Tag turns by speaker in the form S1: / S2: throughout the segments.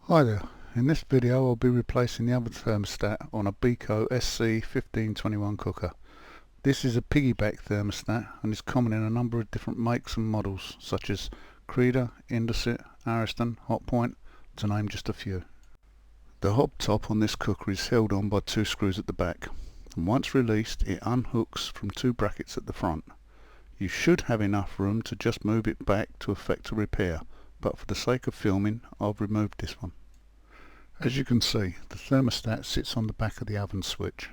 S1: Hi there, in this video I'll be replacing the oven thermostat on a Beko SC1521 cooker. This is a piggyback thermostat and is common in a number of different makes and models such as Creda, Indesit, Ariston, Hotpoint, to name just a few. The hob top on this cooker is held on by two screws at the back, and once released it unhooks from two brackets at the front. You should have enough room to just move it back to effect a repair, but for the sake of filming I've removed this one. As you can see, the thermostat sits on the back of the oven switch.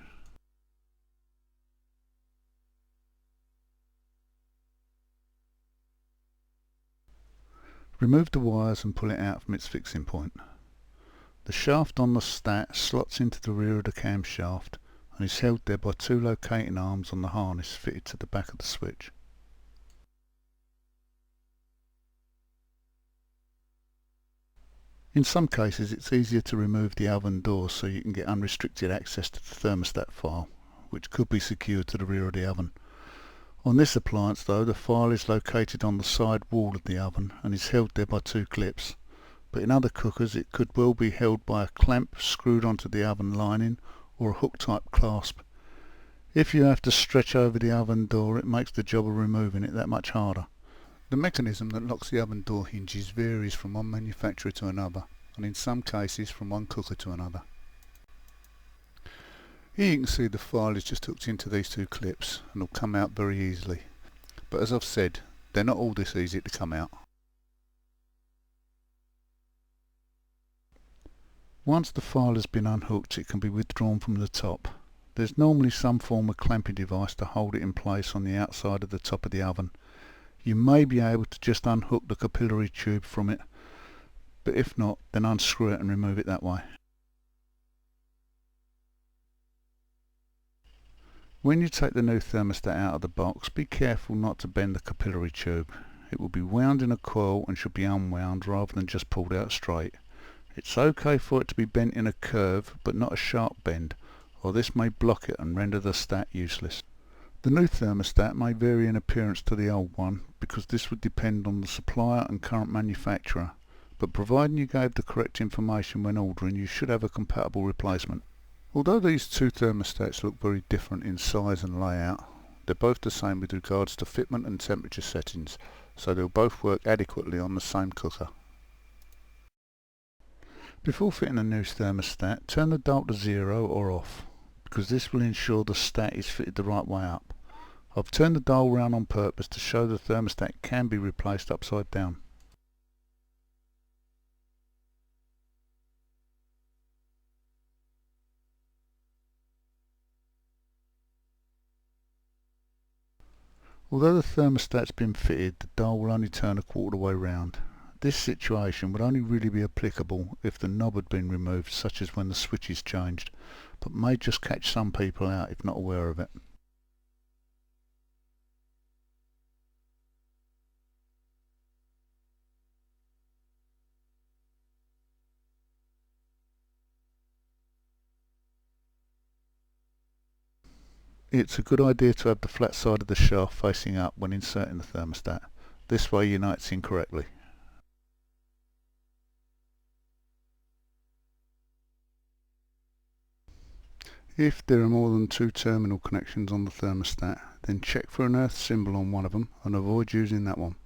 S1: Remove the wires and pull it out from its fixing point. The shaft on the stat slots into the rear of the camshaft and is held there by two locating arms on the harness fitted to the back of the switch. In some cases it's easier to remove the oven door so you can get unrestricted access to the thermostat file, which could be secured to the rear of the oven. On this appliance though, the file is located on the side wall of the oven and is held there by two clips, but in other cookers it could well be held by a clamp screwed onto the oven lining or a hook type clasp. If you have to stretch over the oven door, it makes the job of removing it that much harder. The mechanism that locks the oven door hinges varies from one manufacturer to another, and in some cases from one cooker to another. Here you can see the file is just hooked into these two clips and will come out very easily, but as I've said, they're not all this easy to come out. Once the file has been unhooked, it can be withdrawn from the top. There's normally some form of clamping device to hold it in place on the outside of the top of the oven. You may be able to just unhook the capillary tube from it, but if not, then unscrew it and remove it that way. When you take the new thermostat out of the box, be careful not to bend the capillary tube. It will be wound in a coil and should be unwound rather than just pulled out straight. It's okay for it to be bent in a curve, but not a sharp bend, or this may block it and render the stat useless. The new thermostat may vary in appearance to the old one because this would depend on the supplier and current manufacturer, but providing you gave the correct information when ordering, you should have a compatible replacement. Although these two thermostats look very different in size and layout, they're both the same with regards to fitment and temperature settings, so they'll both work adequately on the same cooker. Before fitting a new thermostat, turn the dial to 0 or off, because this will ensure the stat is fitted the right way up. I've turned the dial round on purpose to show the thermostat can be replaced upside down. Although the thermostat's been fitted, the dial will only turn a quarter way round. This situation would only really be applicable if the knob had been removed, such as when the switch is changed, but may just catch some people out if not aware of it. It's a good idea to have the flat side of the shaft facing up when inserting the thermostat. This way you know it's in correctly. If there are more than two terminal connections on the thermostat, then check for an earth symbol on one of them and avoid using that one.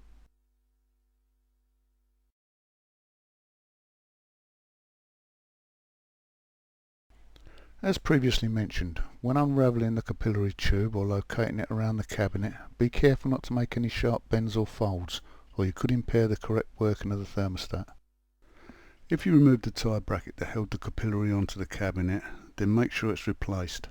S1: As previously mentioned, when unravelling the capillary tube or locating it around the cabinet, be careful not to make any sharp bends or folds, or you could impair the correct working of the thermostat. If you remove the tie bracket that held the capillary onto the cabinet, then make sure it's replaced.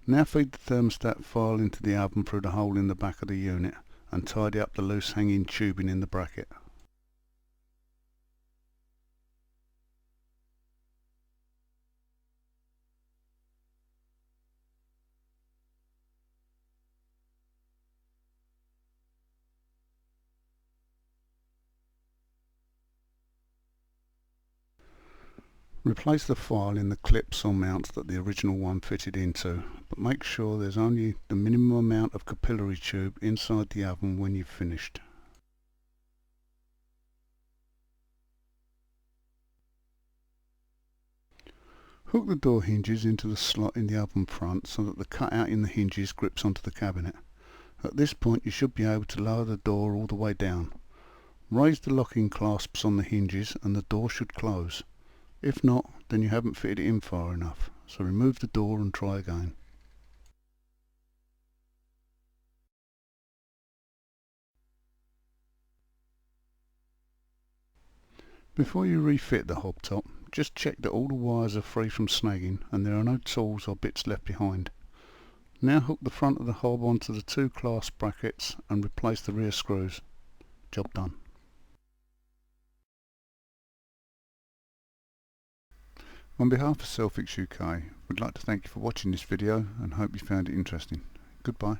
S1: Now feed the thermostat file into the oven through the hole in the back of the unit and tidy up the loose hanging tubing in the bracket. Replace the file in the clips or mounts that the original one fitted into, but make sure there's only the minimum amount of capillary tube inside the oven when you've finished. Hook the door hinges into the slot in the oven front so that the cutout in the hinges grips onto the cabinet. At this point you should be able to lower the door all the way down. Raise the locking clasps on the hinges and the door should close. If not, then you haven't fitted it in far enough, so remove the door and try again. Before you refit the hob top, just check that all the wires are free from snagging and there are no tools or bits left behind. Now hook the front of the hob onto the two clasp brackets and replace the rear screws. Job done. On behalf of Selfix UK, we'd like to thank you for watching this video and hope you found it interesting. Goodbye.